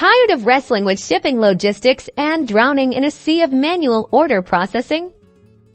Tired of wrestling with shipping logistics and drowning in a sea of manual order processing?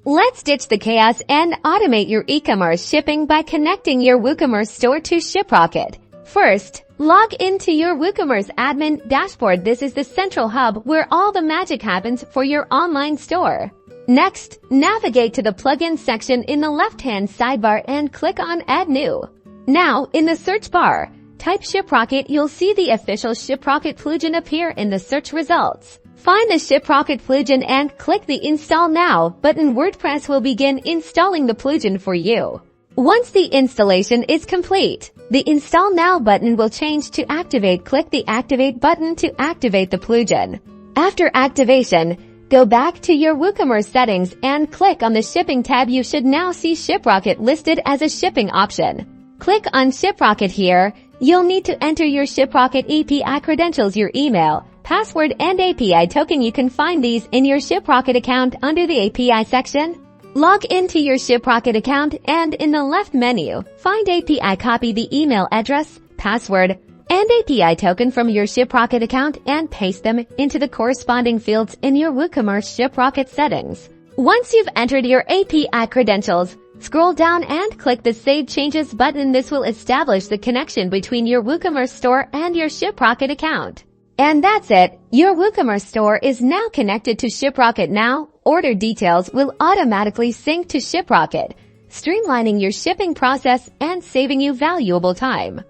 Let's ditch the chaos and automate your e-commerce shipping by connecting your Woocommerce store to Shiprocket. First, log into your Woocommerce admin dashboard. This is the central hub where all the magic happens for your online store. Next, navigate to the plugin section in the left-hand sidebar and click on Add New. Now, in the search bar, type Shiprocket. You'll see the official Shiprocket plugin appear in the search results. Find the Shiprocket plugin and click the Install Now button. WordPress will begin installing the plugin for you. Once the installation is complete, the Install Now button will change to Activate. Click the Activate button to activate the plugin. After activation, go back to your Woocommerce settings and click on the Shipping tab. You should now see Shiprocket listed as a shipping option. Click on Shiprocket here. You'll need to enter your Shiprocket API credentials, your email, password, and API token. You can find these in your Shiprocket account under the API section. Log into your Shiprocket account and in the left menu, find API. Copy the email address, password, and API token from your Shiprocket account and paste them into the corresponding fields in your Woocommerce Shiprocket settings. Once you've entered your API credentials, scroll down and click the Save Changes button. This will establish the connection between your Woocommerce store and your Shiprocket account. And that's it. Your Woocommerce store is now connected to Shiprocket. Now, order details will automatically sync to Shiprocket, streamlining your shipping process and saving you valuable time.